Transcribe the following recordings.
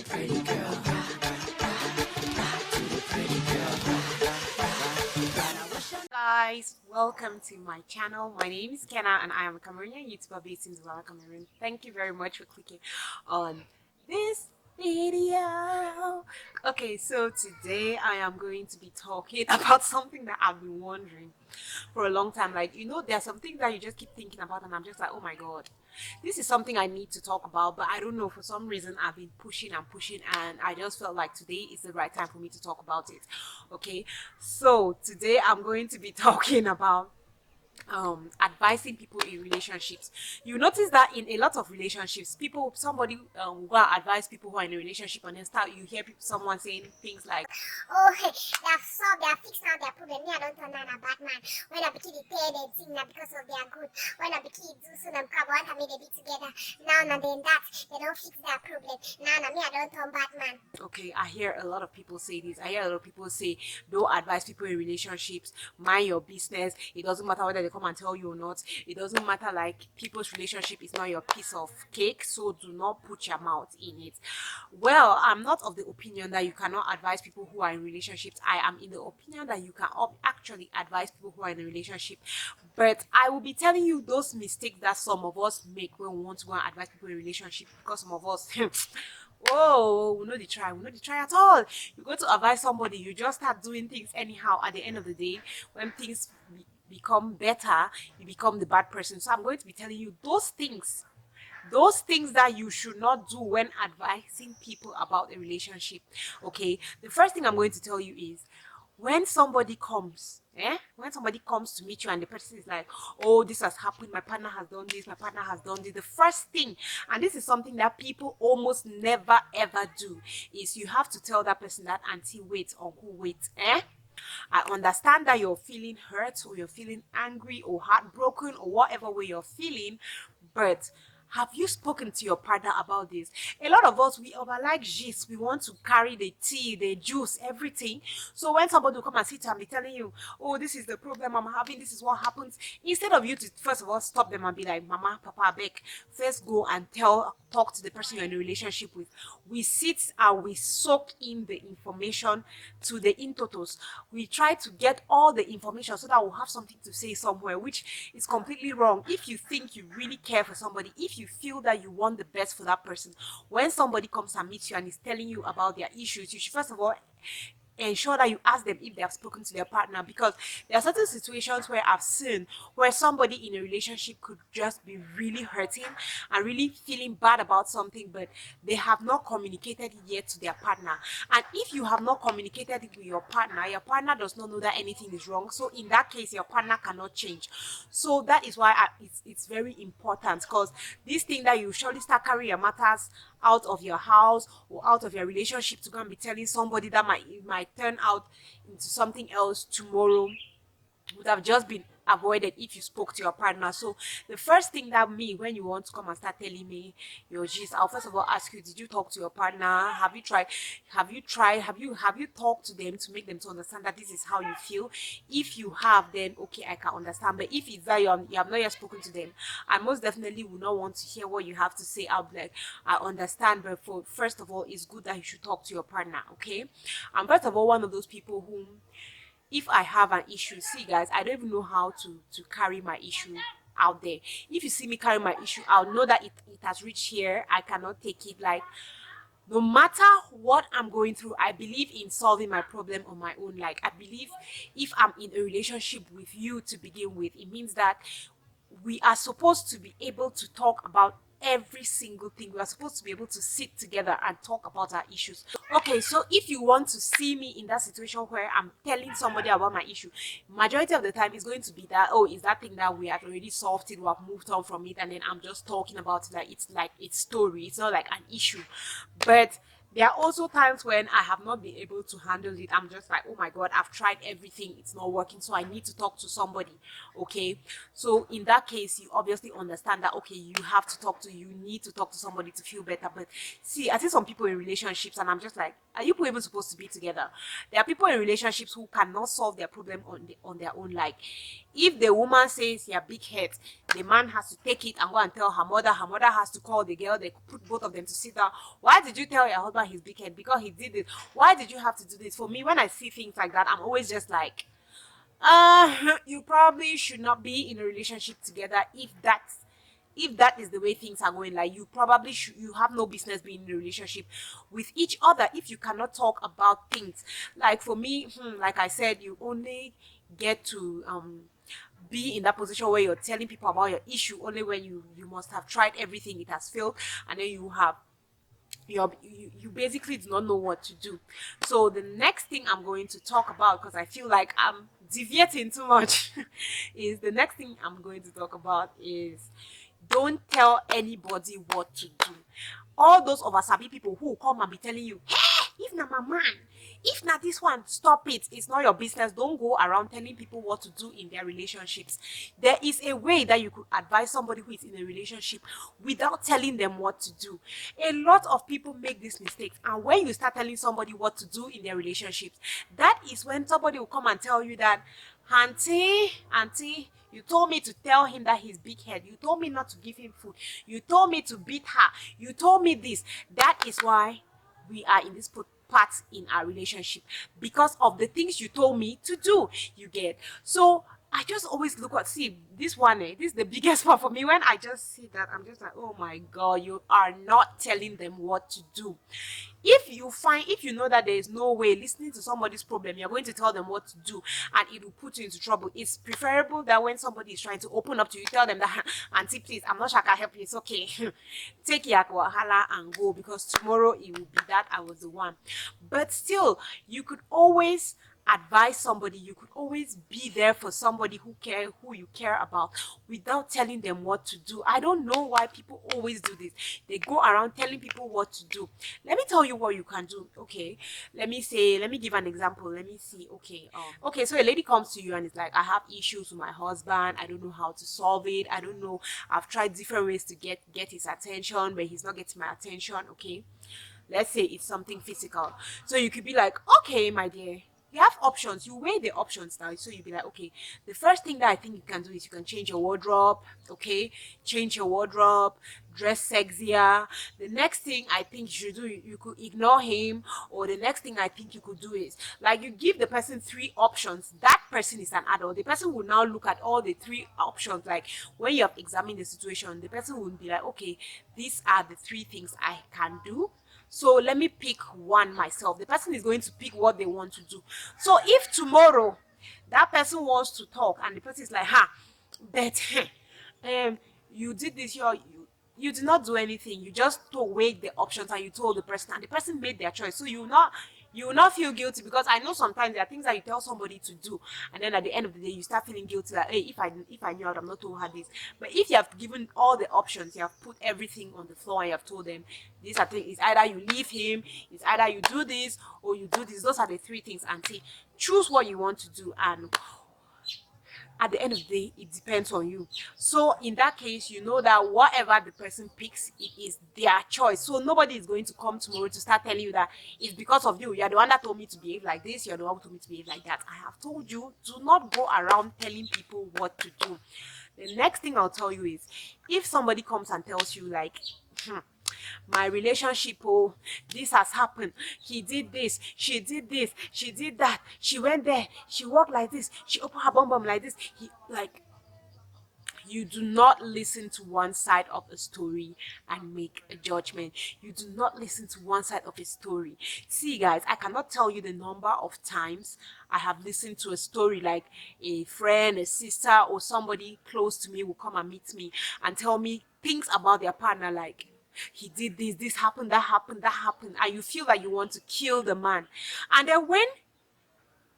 pretty girl. Guys, welcome to my channel. My name is Kenna and I am a Cameroonian YouTuber based in Douala, Cameroon. Thank you very much for clicking on this video. Okay, so today I am going to be talking about something that I've been wondering for a long time. Like, you know, there's some things that you just keep thinking about and I'm just like, oh my god, this is something I need to talk about, but I don't know, for some reason I've been pushing and I just felt like today is the right time for me to talk about it. Okay, so today I'm going to be talking about advising people in relationships. You notice that in a lot of relationships, somebody will go and advise people who are in a relationship, and then you hear someone saying things like, oh, hey, they have solved, they have fixed now their problem. Me, I don't turn down a bad man. When I begin to pay the thing now because of their good. When I begin to do so, I'm want to make they be together. Now, and then that, they don't fix their problem. Now, me, I don't turn bad man. Okay, I hear a lot of people say this. I hear a lot of people say, don't advise people in relationships, mind your business. It doesn't matter whether they come and tell you or not. It doesn't matter, like, people's relationship is not your piece of cake, so do not put your mouth in it. Well, I'm not of the opinion that you cannot advise people who are in relationships. I am in the opinion that you can actually advise people who are in a relationship, but I will be telling you those mistakes that some of us make when we want to go and advise people in relationship, because some of us oh, we know the try at all. You go to advise somebody, you just start doing things anyhow. At the end of the day, when things become better, you become the bad person. So I'm going to be telling you those things that you should not do when advising people about a relationship. Okay, the first thing I'm going to tell you is, when somebody comes to meet you and the person is like, oh, this has happened, my partner has done this, my partner has done this, the first thing, and this is something that people almost never ever do, is you have to tell that person that, auntie, wait, uncle, wait, I understand that you're feeling hurt, or you're feeling angry or heartbroken, or whatever way you're feeling, but have you spoken to your partner about this? A lot of us, we like gist. We want to carry the tea, the juice, everything. So when somebody will come and sit and be telling you, oh, this is the problem I'm having, this is what happens, instead of you to first of all stop them and be like, mama, papa, beg, first go and talk to the person you're in a relationship with. We sit and we soak in the information to the intotos. We try to get all the information so that we'll have something to say somewhere, which is completely wrong. If you think you really care for somebody, if you feel that you want the best for that person, when somebody comes and meets you and is telling you about their issues, you should first of all ensure that you ask them if they have spoken to their partner, because there are certain situations where I've seen where somebody in a relationship could just be really hurting and really feeling bad about something, but they have not communicated it yet to their partner. And if you have not communicated it with your partner does not know that anything is wrong. So in that case, your partner cannot change. So that is why it's very important, because this thing that you surely start carrying your matters out of your house or out of your relationship to go and be telling somebody that might turn out into something else tomorrow would have just been avoided if you spoke to your partner. So the first thing that when you want to come and start telling me your gist, I'll first of all ask you, did you talk to your partner? Have you talked to them to make them to understand that this is how you feel? If you have, then okay, I can understand. But if it's that you have not yet spoken to them, I most definitely will not want to hear what you have to say. I'll be like, I understand, but first of all, it's good that you should talk to your partner. Okay, I'm first of all one of those people whom, if I have an issue, see guys, I don't even know how to carry my issue out there. If you see me carry my issue, I'll know that it has reached here. I cannot take it. Like, no matter what I'm going through, I believe in solving my problem on my own. Like, I believe if I'm in a relationship with you to begin with, it means that we are supposed to be able to talk about every single thing. We are supposed to be able to sit together and talk about our issues. Okay, so if you want to see me in that situation where I'm telling somebody about my issue, majority of the time it's going to be that, oh, is that thing that we have already solved it, we have moved on from it, and then I'm just talking about it like it's story. It's not like an issue. But there are also times when I have not been able to handle it. I'm just like, oh my god, I've tried everything, it's not working, so I need to talk to somebody. Okay, so in that case, you obviously understand that, okay, you need to talk to somebody to feel better. But see, I see some people in relationships and I'm just like, are you people even supposed to be together? There are people in relationships who cannot solve their problem on their own. Like, if the woman says you're big head, the man has to take it and go and tell her mother has to call the girl, they put both of them to sit down. Why did you tell your husband over his big head because he did it. Why did you have to do this? For me, when I see things like that, I'm always just like, you probably should not be in a relationship together if that is the way things are going. Like, you probably should, you have no business being in a relationship with each other if you cannot talk about things. Like for me, like I said, you only get to be in that position where you're telling people about your issue only when you must have tried everything, it has failed, and then you basically do not know what to do. So the next thing I'm going to talk about, because I feel like I'm deviating too much, is the next thing I'm going to talk about is don't tell anybody what to do. All those oversabi people who come and be telling you, hey, if na my man, if not this one, stop it. It's not your business. Don't go around telling people what to do in their relationships. There is a way that you could advise somebody who is in a relationship without telling them what to do. A lot of people make this mistake, and when you start telling somebody what to do in their relationships, that is when somebody will come and tell you that, auntie, you told me to tell him that he's big head. You told me not to give him food. You told me to beat her. You told me this. That is why we are in this part in our relationship, because of the things you told me to do. You get? So I just always look at, see this one, this is the biggest one for me. When I just see that, I'm just like, oh my God, you are not telling them what to do. If you know that there is no way listening to somebody's problem, you're going to tell them what to do and it will put you into trouble. It's preferable that when somebody is trying to open up to you, tell them that, auntie, please, I'm not sure I can help you. It's okay. Take your wahala and go, because tomorrow it will be that I was the one. But still, you could always advise somebody, you could always be there for somebody who you care about without telling them what to do. I don't know why people always do this. They go around telling people what to do. Let me tell you what you can do. Okay, let me give an example. Let me see. Okay, so a lady comes to you and it's like, I have issues with my husband, I don't know how to solve it, I don't know, I've tried different ways to get his attention, but he's not getting my attention. Okay, let's say it's something physical. So you could be like, okay, my dear, you have options. You weigh the options now. So you'll be like, okay, the first thing that I think you can do is you can change your wardrobe. Okay, change your wardrobe, dress sexier. The next thing I think you should do, you could ignore him. Or the next thing I think you could do is, like, you give the person 3 options. That person is an adult. The person will now look at all the 3 options. Like, when you have examined the situation, the person will be like, okay, these are the 3 things I can do. So let me pick one myself. The person is going to pick what they want to do. So if tomorrow that person wants to talk and the person is like, but you did this, you did not do anything. You just weighed the options and you told the person, and the person made their choice. So you will not feel guilty, because I know sometimes there are things that you tell somebody to do, and then at the end of the day you start feeling guilty, like, hey, if I knew, I would have not told her this. But if you have given all the options, you have put everything on the floor and you have told them, these are things, it's either you leave him, it's either you do this or you do this. Those are the 3 things, and say, choose what you want to do, and at the end of the day, it depends on you. So in that case, you know that whatever the person picks, it is their choice. So nobody is going to come tomorrow to start telling you that it's because of you. You're the one that told me to behave like this. You're the one who told me to behave like that. I have told you, do not go around telling people what to do. The next thing I'll tell you is, if somebody comes and tells you like, my relationship, oh, this has happened, he did this, she did that, she went there, she walked like this, she opened her bum like this, you do not listen to one side of a story and make a judgment. You do not listen to one side of a story. See, guys, I cannot tell you the number of times I have listened to a story, like a friend, a sister, or somebody close to me will come and meet me and tell me things about their partner, like, he did this happened, that happened, and you feel like you want to kill the man. And then when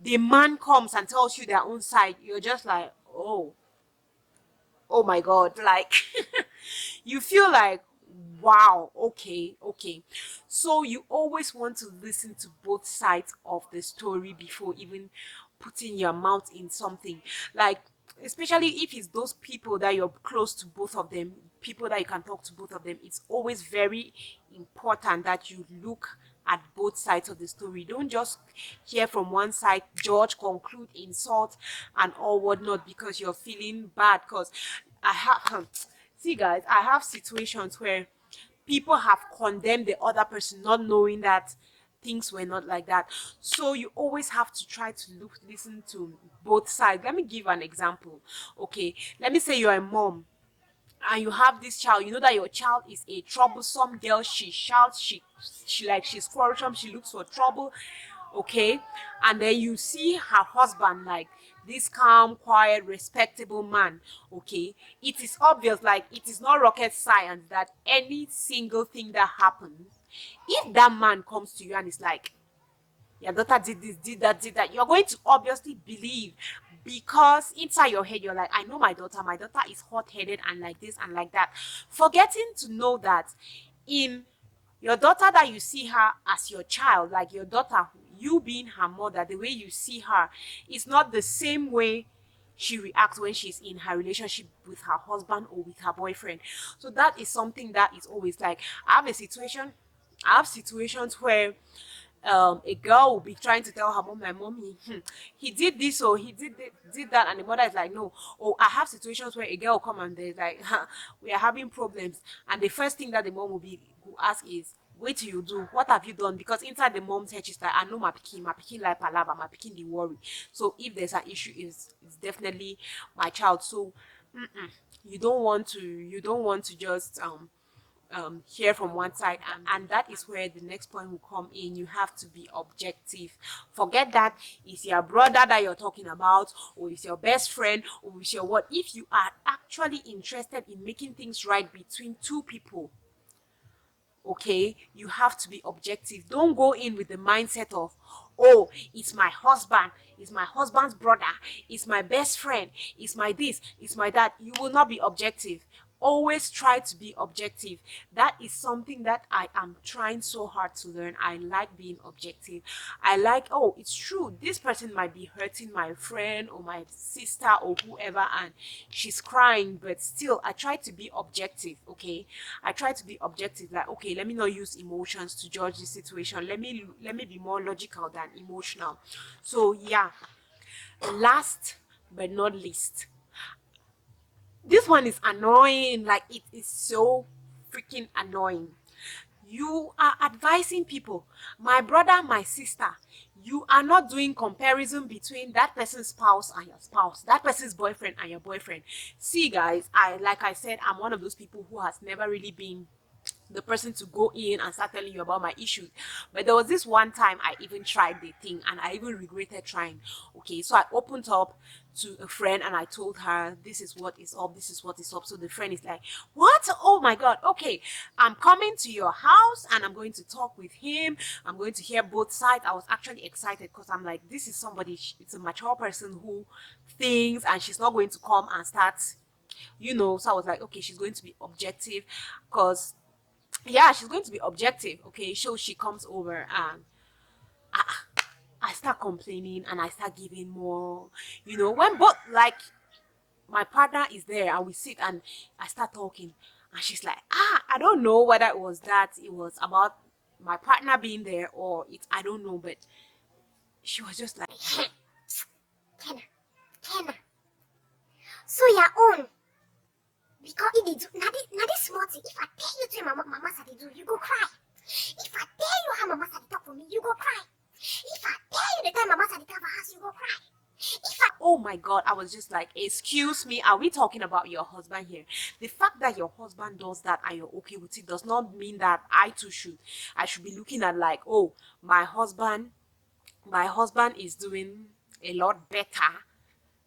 the man comes and tells you their own side, you're just like, oh my God, like, you feel like, wow, okay. So you always want to listen to both sides of the story before even putting your mouth in something. Like, especially if it's those people that you're close to, both of them, people that you can talk to both of them, it's always very important that you look at both sides of the story. Don't just hear from one side, judge, conclude, insult, and all whatnot because you're feeling bad. Because I have see, guys, I have situations where people have condemned the other person, not knowing that things were not like that. So you always have to try to listen to both sides. Let me give an example. Okay, let me say you're a mom and you have this child. You know that your child is a troublesome girl. She shouts, she's quarrelsome, she looks for trouble. Okay, and then you see her husband like this calm, quiet, respectable man. Okay, it is obvious, like it is not rocket science, that any single thing that happens, if that man comes to you and is like, your daughter did this, did that, you're going to obviously believe, because inside your head you're like, I know my daughter is hot-headed and like this and like that, forgetting to know that in your daughter, that you see her as your child, like your daughter, you being her mother, the way you see her is not the same way she reacts when she's in her relationship with her husband or with her boyfriend. So that is something that is always like, I have situations where a girl will be trying to tell her mom, my mommy, he did this or did that, and the mother is like, no. Or I have situations where a girl will come and they're like, we are having problems, and the first thing that the mom will ask is, wait till you do, what have you done? Because inside the mom's head she's like, I know my pikin like palava, my pikin the worry. So if there's an issue, it's definitely my child. So you don't want to just hear from one side, and that is where the next point will come in. You have to be objective. Forget that it's your brother that you're talking about, or it's your best friend, or it's your what. If you are actually interested in making things right between two people, okay, you have to be objective. Don't go in with the mindset of, oh, it's my husband, it's my husband's brother, it's my best friend, it's my this, it's my that. You will not be objective. Always try to be objective. That is something that I am trying so hard to learn. I like being objective. I like, oh, it's true, this person might be hurting my friend or my sister or whoever, and she's crying, but still I try to be objective. Okay, I try to be objective, like, okay, let me not use emotions to judge the situation. Let me be more logical than emotional. So yeah, last but not least, this one is annoying. Like, it is so freaking annoying. You are advising people, my brother, my sister, you are not doing comparison between that person's spouse and your spouse, that person's boyfriend and your boyfriend. See guys, like I said, I'm one of those people who has never really been the person to go in and start telling you about my issues. But there was this one time I even tried the thing and I even regretted trying. Okay, so I opened up to a friend and I told her, this is what is up, this is what is up. So the friend is like, what? Oh my god, okay, I'm coming to your house and I'm going to talk with him, I'm going to hear both sides. I was actually excited because I'm like, this is somebody, it's a mature person who thinks, and she's not going to come and start, so I was like, okay, she's going to be objective, because yeah, she's going to be objective. Okay, so she comes over and I start complaining and I start giving more, when both, like, my partner is there and we sit and I start talking, and she's like, I don't know whether it was about my partner being there or I don't know, but she was just like, Kenna, Kenna. So your own. Because if they do, now this small thing, if I tell you to mama said they do, you go cry. If I tell you how mama said they talk for me, you go cry. If I tell you the time mama said they cover house, you go cry. oh my god, I was just like, excuse me, are we talking about your husband here? The fact that your husband does that and you're okay with it does not mean that I too should be looking at like, oh, my husband is doing a lot better,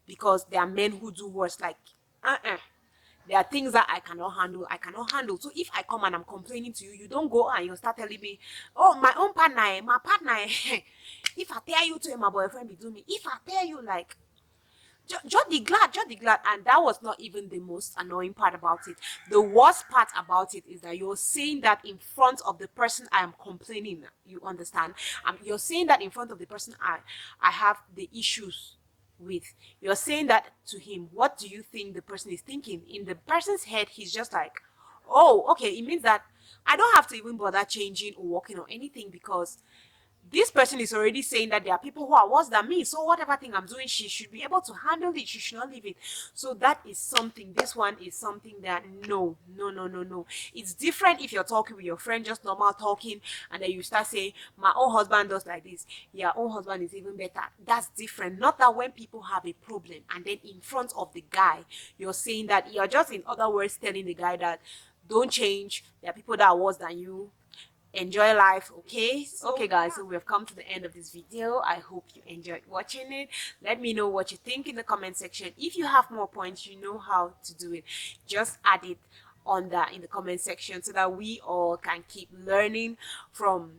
because there are men who do worse. Like, there are things that I cannot handle. So if I come and I'm complaining to you, you don't go and you start telling me, oh, my own partner, my partner, if I tell you to my boyfriend be doing me, if I tell you, like, just the glad. And that was not even the most annoying part about it. The worst part about it is that you're saying that in front of the person I am complaining. You understand? You're saying that in front of the person I have the issues with. You're saying that to him. What do you think the person is thinking? In the person's head, he's just like, oh, okay, it means that I don't have to even bother changing or working or anything, because this person is already saying that there are people who are worse than me, so whatever thing I'm doing, she should be able to handle it, she should not leave it. So that is something, this one is something that no. It's different if you're talking with your friend, just normal talking, and then you start saying, my own husband does like this, your own husband is even better. That's different. Not that when people have a problem and then in front of the guy you're saying that, you're just, in other words, telling the guy that don't change, there are people that are worse than you, enjoy life. Okay guys, so we have come to the end of this video. I hope you enjoyed watching it. Let me know what you think in the comment section. If you have more points, you know how to do it, just add it on that in the comment section so that we all can keep learning from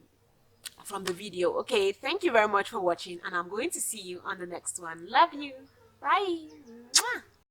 the video. Okay, thank you very much for watching, and I'm going to see you on the next one. Love you. Bye. Mwah.